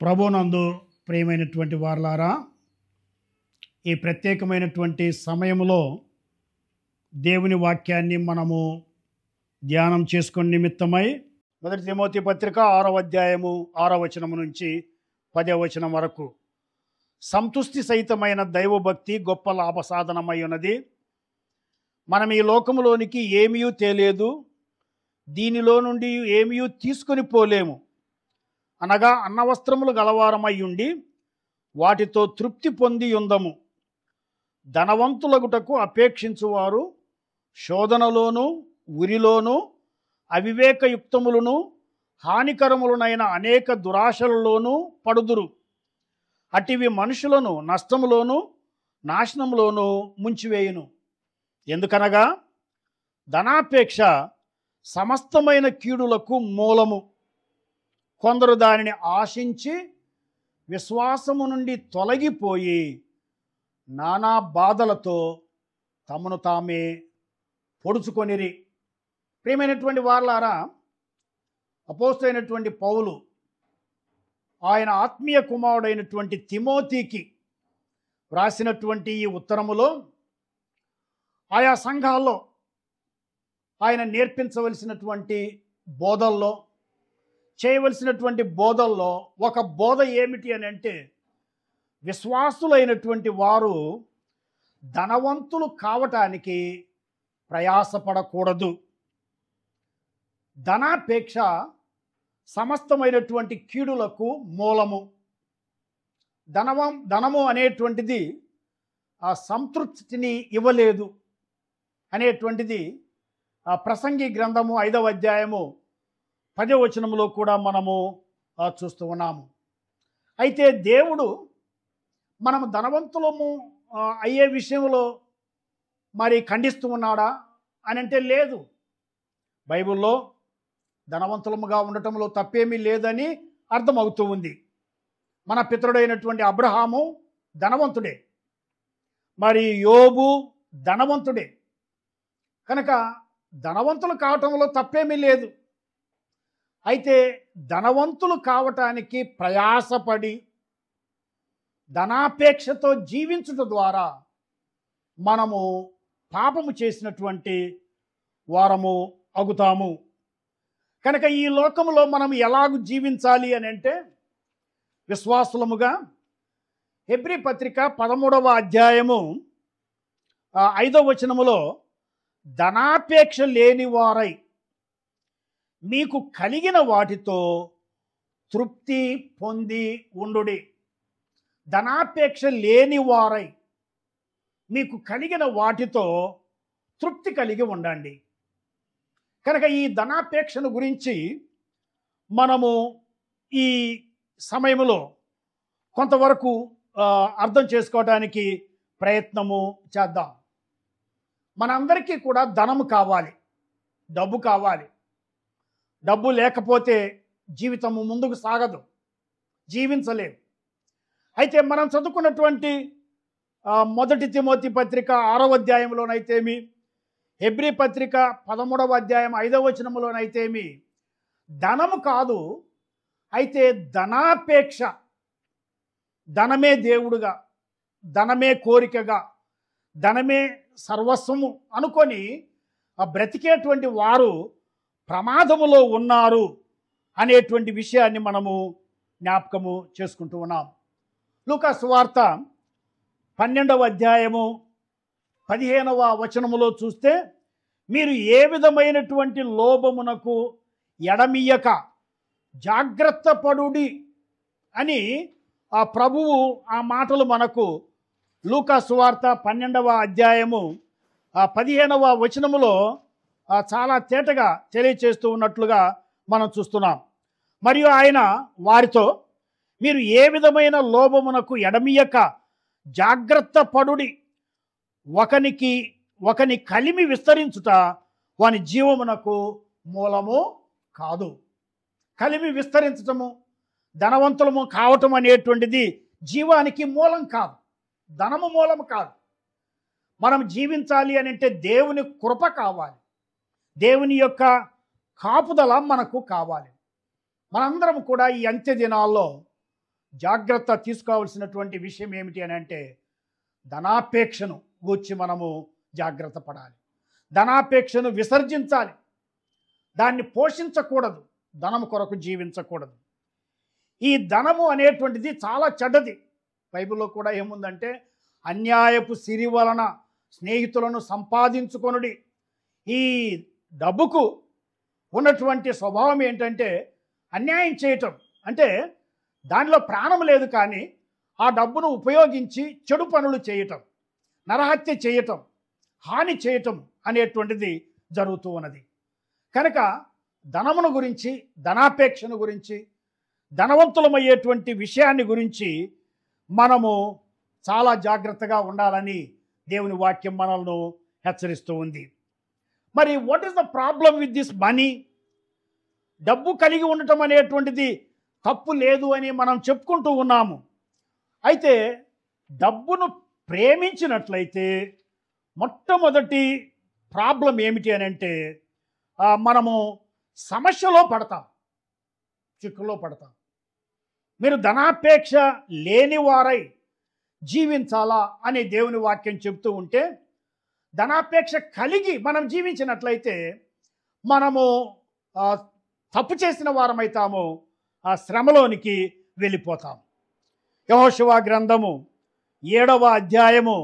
ప్రభునందు ప్రియమైనటువంటి వారలారా, ఈ ప్రత్యేకమైనటువంటి సమయంలో దేవుని వాక్యాన్ని మనము ధ్యానం చేసుకునే నిమిత్తమై 1 తిమోతి పత్రిక 6వ అధ్యాయము 6వ వచనము నుంచి 10వ వచనం వరకు, సంతుష్టి సహితమైన దైవభక్తి గొప్ప లాభసాధనమై ఉన్నది. మనం ఈ లోకములోనికి ఏమీ తేలేదు, దీనిలో నుండి ఏమీ తీసుకొని పోలేము. అనగా అన్నవస్త్రములు గలవారమై ఉండి వాటితో తృప్తి పొంది ఉందము. ధనవంతులగుటకు అపేక్షించువారు శోధనలోను ఉరిలోను అవివేకయుక్తములను హానికరములనైన అనేక దురాశలలోనూ పడుదురు. అటివి మనుషులను నష్టములోను నాశనములోను ముంచివేయును. ఎందుకనగా ధనాపేక్ష సమస్తమైన కీడులకు మూలము. కొందరు దానిని ఆశించి విశ్వాసము నుండి తొలగిపోయి నానా బాధలతో తమను తామే పొడుచుకొనిరి. ప్రియమైనటువంటి వారలారా, అపోస్తలుడైనటువంటి పౌలు ఆయన ఆత్మీయ కుమారుడైనటువంటి తిమోతికి వ్రాసినటువంటి ఈ ఉత్తరములో ఆయా సంఘాల్లో ఆయన నేర్పించవలసినటువంటి బోధల్లో, చేయవలసినటువంటి బోధల్లో ఒక బోధ ఏమిటి అని అంటే, విశ్వాసులైనటువంటి వారు ధనవంతులు కావటానికి ప్రయాసపడకూడదు. ధనాపేక్ష సమస్తమైనటువంటి కీడులకు మూలము. ధనము అనేటువంటిది ఆ సంతృప్తిని ఇవ్వలేదు అనేటువంటిది ఆ ప్రసంగి గ్రంథము 5వ అధ్యాయము 10వ వచనములో కూడా మనము చూస్తూ ఉన్నాము. అయితే దేవుడు మనము ధనవంతులము అయ్యే విషయంలో మరి ఖండిస్తూ ఉన్నాడా అని అంటే లేదు. బైబిల్లో ధనవంతులముగా ఉండటంలో తప్పేమీ లేదని అర్థమవుతూ ఉంది. మన పితరుడైనటువంటి అబ్రహాము ధనవంతుడే, మరి యోబు ధనవంతుడే. కనుక ధనవంతులు కావటంలో తప్పేమీ లేదు. అయితే ధనవంతులు కావటానికి ప్రయాసపడి ధనాపేక్షతో జీవించుట ద్వారా మనము పాపము చేసినటువంటి వారము అగుతాము. కనుక ఈ లోకములో మనం ఎలాగూ జీవించాలి అని అంటే, విశ్వాసులముగా హెబ్రీ పత్రిక 13వ అధ్యాయము 5వ వచనములో, ధనాపేక్ష లేని వారై మీకు కలిగిన వాటితో తృప్తి పొంది ఉండుడి. ధనాపేక్ష లేని వారై మీకు కలిగిన వాటితో తృప్తి కలిగి ఉండండి. కనుక ఈ ధనాపేక్షను గురించి మనము ఈ సమయంలో కొంతవరకు అర్థం చేసుకోవడానికి ప్రయత్నము చేద్దాం. మనందరికీ కూడా ధనము కావాలి, డబ్బు కావాలి. డబ్బు లేకపోతే జీవితము ముందుకు సాగదు, జీవించలేము. అయితే మనం చదువుకున్నటువంటి 1 తిమోతి పత్రిక 6వ అధ్యాయంలోనైతేమి, హెబ్రీ పత్రిక 13వ అధ్యాయం 5వ వచనంలోనైతేమి, ధనము కాదు, అయితే ధనాపేక్ష, ధనమే దేవుడుగా, ధనమే కోరికగా, ధనమే సర్వస్వము అనుకొని బ్రతికేటువంటి వారు ప్రమాదములో ఉన్నారు అనేటువంటి విషయాన్ని మనము జ్ఞాపకము చేసుకుంటూ ఉన్నాం. లూకా సువార్త 12వ అధ్యాయము 15వ వచనములో చూస్తే, మీరు ఏ విధమైనటువంటి లోభమునకు ఎడమియ్యక జాగ్రత్త పడుడి అని ఆ ప్రభువు ఆ మాటలు మనకు లూకా సువార్త 12వ అధ్యాయము 15వ వచనములో చాలా తేటగా తెలియచేస్తూ ఉన్నట్లుగా మనం చూస్తున్నాం. మరియు ఆయన వారితో, మీరు ఏ విధమైన లోభమునకు ఎడమియ్యక జాగ్రత్త పడుడి, ఒకని కలిమి విస్తరించుట వాని జీవమునకు మూలము కాదు. కలిమి విస్తరించటము, ధనవంతులము కావటం అనేటువంటిది జీవానికి మూలం కాదు, ధనము మూలము కాదు. మనం జీవించాలి అని అంటే దేవుని కృప కావాలి, దేవుని యొక్క కాపుదల మనకు కావాలి. మనందరం కూడా ఈ అంత్య దినాల్లో జాగ్రత్త తీసుకోవాల్సినటువంటి విషయం ఏమిటి అని అంటే ధనాపేక్షను గూర్చి మనము జాగ్రత్త పడాలి. ధనాపేక్షను విసర్జించాలి. దాన్ని పోషించకూడదు. ధనము కొరకు జీవించకూడదు. ఈ ధనము అనేటువంటిది చాలా చెడ్డది. బైబిల్లో కూడా ఏముందంటే అన్యాయపు సిరి వలన స్నేహితులను సంపాదించుకొనుడి. ఈ డబ్బుకు ఉన్నటువంటి స్వభావం ఏంటంటే అన్యాయం చేయటం. అంటే దానిలో ప్రాణం లేదు, కానీ ఆ డబ్బును ఉపయోగించి చెడు పనులు చేయటం, నరహత్య చేయటం, హాని చేయటం అనేటువంటిది జరుగుతూ ఉన్నది. కనుక ధనమును గురించి, ధనాపేక్షను గురించి, ధనవంతులమయ్యేటువంటి విషయాన్ని గురించి మనము చాలా జాగ్రత్తగా ఉండాలని దేవుని వాక్యం మనల్ని హెచ్చరిస్తూ ఉంది. మరి what is the problem with this money? డబ్బు కలిగి ఉండటం అనేటువంటిది తప్పు లేదు అని మనం చెప్పుకుంటూ ఉన్నాము. అయితే డబ్బును ప్రేమించినట్లయితే మొట్టమొదటి ప్రాబ్లం ఏమిటి అని అంటే మనము సమస్యలో పడతాం, చిక్కులో పడతాం. మీరు ధనాపేక్ష లేని వారై జీవించాలా అని దేవుని వాక్యం చెప్తూ ఉంటే, ధనాపేక్ష కలిగి మనం జీవించినట్లయితే మనము తప్పు చేసిన వారమైతాము, ఆ శ్రమలోనికి వెళ్ళిపోతాం. యెహోషువ గ్రంథము 7వ అధ్యాయము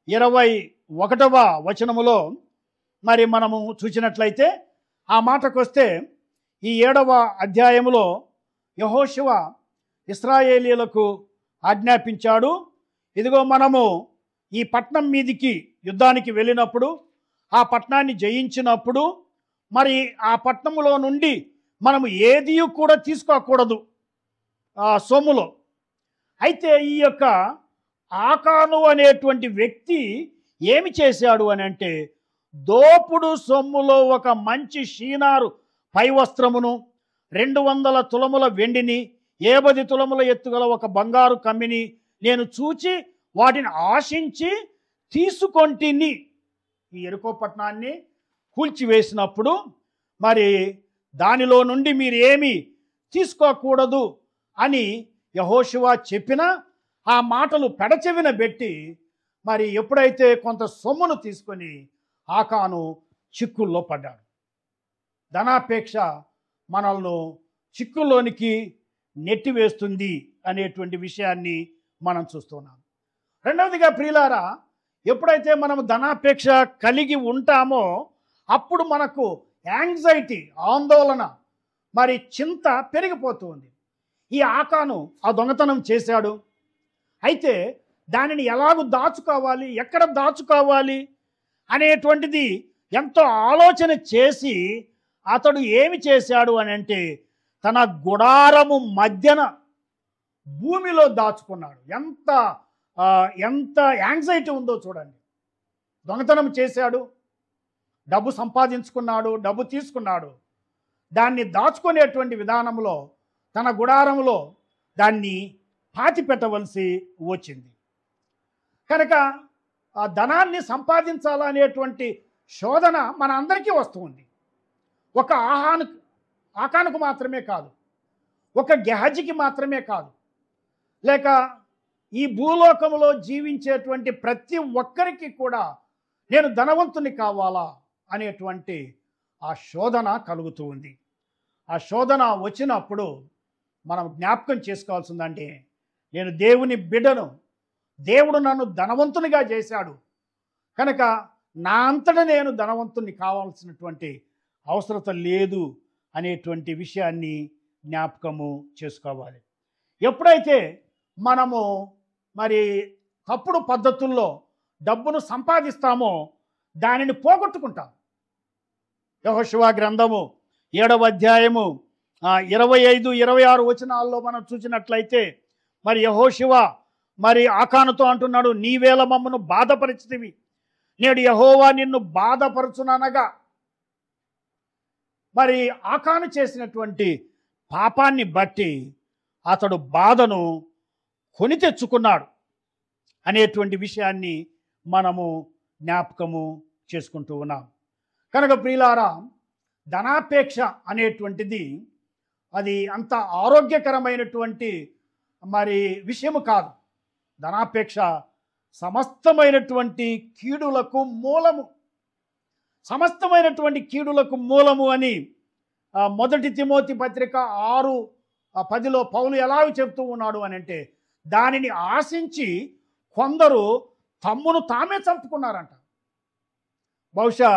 21వ వచనములో మరి మనము చూసినట్లయితే ఆ మాటకొస్తే ఈ 7వ అధ్యాయములో యెహోషువ ఇశ్రాయేలీయులకు ఆజ్ఞాపించాడు, ఇదిగో మనము ఈ పట్టణం మీదికి యుద్ధానికి వెళ్ళినప్పుడు, ఆ పట్టణాన్ని జయించినప్పుడు మరి ఆ పట్టణములో నుండి మనము ఏది కూడా తీసుకోకూడదు సొమ్ములో. అయితే ఈ యొక్క ఆకాను అనేటువంటి వ్యక్తి ఏమి చేశాడు అని అంటే దోపుడు సొమ్ములో ఒక మంచి షీనారు పై వస్త్రమును, 200 తులముల వెండిని, 50 తులముల ఎత్తుగల ఒక బంగారు కమ్మిని నేను చూచి వాటిని ఆశించి తీసుకొంటిని. ఈ యెరికో పట్టణాన్ని కూల్చివేసినప్పుడు మరి దానిలో నుండి మీరు ఏమి తీసుకోకూడదు అని యెహోషువ చెప్పిన ఆ మాటలు పెడచెవిన పెట్టి మరి ఎప్పుడైతే కొంత సొమ్మును తీసుకొని ఆకాను చిక్కుల్లో పడ్డాడు. ధనాపేక్ష మనల్ని చిక్కుల్లోనికి నెట్టివేస్తుంది అనేటువంటి విషయాన్ని మనం చూస్తున్నాం. రెండవదిగా ప్రియులారా, ఎప్పుడైతే మనం ధనాపేక్ష కలిగి ఉంటామో అప్పుడు మనకు యాంగ్జైటీ, ఆందోళన, మరి చింత పెరిగిపోతుంది. ఈ ఆకాను ఆ దొంగతనం చేశాడు. అయితే దానిని ఎలాగూ దాచుకోవాలి, ఎక్కడ దాచుకోవాలి అనేటువంటిది ఎంతో ఆలోచన చేసి అతడు ఏమి చేశాడు అని అంటే తన గుడారము మధ్యన భూమిలో దాచుకున్నాడు. ఎంత యాంగ్జైటీ ఉందో చూడండి. దొంగతనం చేశాడు, డబ్బు సంపాదించుకున్నాడు, డబ్బు తీసుకున్నాడు. దాన్ని దాచుకునేటువంటి విధానంలో తన గుడారంలో దాన్ని పాతి పెట్టవలసి వచ్చింది. కనుక ఆ ధనాన్ని సంపాదించాలనేటువంటి శోధన మన అందరికీ వస్తుంది. ఒక ఆకానుకు మాత్రమే కాదు, ఒక గెహజికి మాత్రమే కాదు, లేక ఈ భూలోకంలో జీవించేటువంటి ప్రతి ఒక్కరికి కూడా నేను ధనవంతుని కావాలా అనేటువంటి ఆ శోధన కలుగుతూ ఉంది. ఆ శోధన వచ్చినప్పుడు మనం జ్ఞాపకం చేసుకోవాల్సిందంటే నేను దేవుని బిడ్డను, దేవుడు నన్ను ధనవంతునిగా చేశాడు కనుక నా అంతట నేను ధనవంతుని కావాల్సినటువంటి అవసరత లేదు అనేటువంటి విషయాన్ని జ్ఞాపకము చేసుకోవాలి. ఎప్పుడైతే మనము మరి తప్పుడు పద్ధతుల్లో డబ్బును సంపాదిస్తామో దానిని పోగొట్టుకుంటాం. యెహోషువ గ్రంథము 7వ అధ్యాయము 25-26 వచనాల్లో మనం చూసినట్లయితే మరి యెహోషువ మరి ఆకానుతో అంటున్నాడు, నీవేళ మమ్మను బాధపరిచితివి, నేడు యెహోవా నిన్ను బాధపరచుననగా. మరి ఆకాను చేసినటువంటి పాపాన్ని బట్టి అతడు బాధను కొని తెచ్చుకున్నాడు అనేటువంటి విషయాన్ని మనము జ్ఞాపకము చేసుకుంటూ ఉన్నాం. కనుక ప్రియులారా, ధనాపేక్ష అనేటువంటిది అది అంత ఆరోగ్యకరమైనటువంటి మరి విషయము కాదు. ధనాపేక్ష సమస్తమైనటువంటి కీడులకు మూలము, సమస్తమైనటువంటి కీడులకు మూలము అని 1 తిమోతి పత్రిక 6:10 పౌలు ఎలాగ చెప్తూ ఉన్నాడు అని అంటే, దానిని ఆశించి కొందరు తమ్మును తామే చంపుకున్నారంట. బహుశా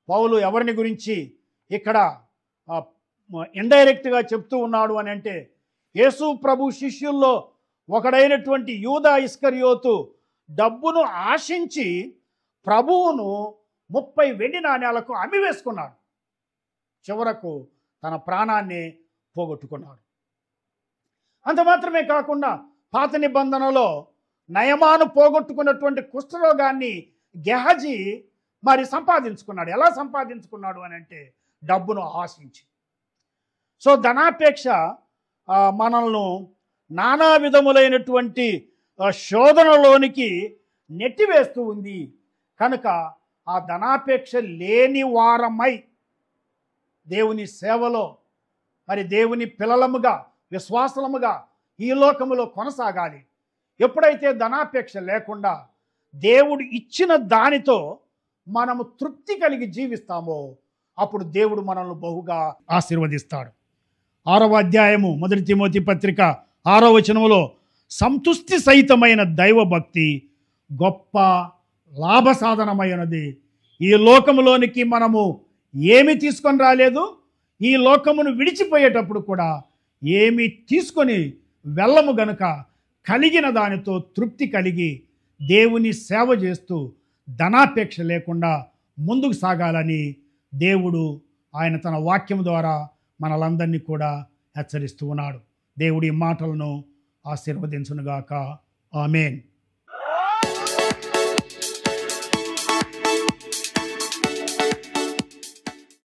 పౌలు ఎవరిని గురించి ఇక్కడ ఇండైరెక్ట్గా చెప్తూ ఉన్నాడు అని అంటే, యేసు ప్రభు శిష్యుల్లో ఒకడైనటువంటి యూదా ఇస్కరియోతు డబ్బును ఆశించి ప్రభువును 30 వెండి నాణ్యాలకు అమ్మివేసుకున్నాడు. చివరకు తన ప్రాణాన్ని పోగొట్టుకున్నాడు. అంత మాత్రమే కాకుండా పాత నిబంధనలో నయమాను పోగొట్టుకున్నటువంటి కుష్ఠరోగాన్ని గెహజీ మరి సంపాదించుకున్నాడు. ఎలా సంపాదించుకున్నాడు అని అంటే, డబ్బును ఆశించి. సో ధనాపేక్ష మనల్ని నానా విధములైనటువంటి శోధనలోనికి నెట్టివేస్తూ ఉంది. కనుక ఆ ధనాపేక్ష లేని వారమై దేవుని సేవలో మరి దేవుని పిల్లలముగా విశ్వాసలముగా ఈ లోకములో కొనసాగాలి. ఎప్పుడైతే ధనాపేక్ష లేకుండా దేవుడు ఇచ్చిన దానితో మనము తృప్తి కలిగి జీవిస్తామో అప్పుడు దేవుడు మనల్ని బహుగా ఆశీర్వదిస్తాడు. 6వ అధ్యాయము 1 తిమోతి పత్రిక 6వ వచనములో సంతుష్టి సహితమైన దైవభక్తి గొప్ప లాభ సాధనమైనది. ఈ లోకములోనికి మనము ఏమి తీసుకొని రాలేదు, ఈ లోకమును విడిచిపోయేటప్పుడు కూడా ఏమి తీసుకొని వెళ్ళము గనుక కలిగిన దానితో తృప్తి కలిగి దేవుని సేవ చేస్తూ ధనాపేక్ష లేకుండా ముందుకు సాగాలని దేవుడు ఆయన తన వాక్యం ద్వారా మనలందరినీ కూడా హెచ్చరిస్తూ ఉన్నాడు. దేవుడి మాటలను ఆశీర్వదించునుగాక. ఆమేన్.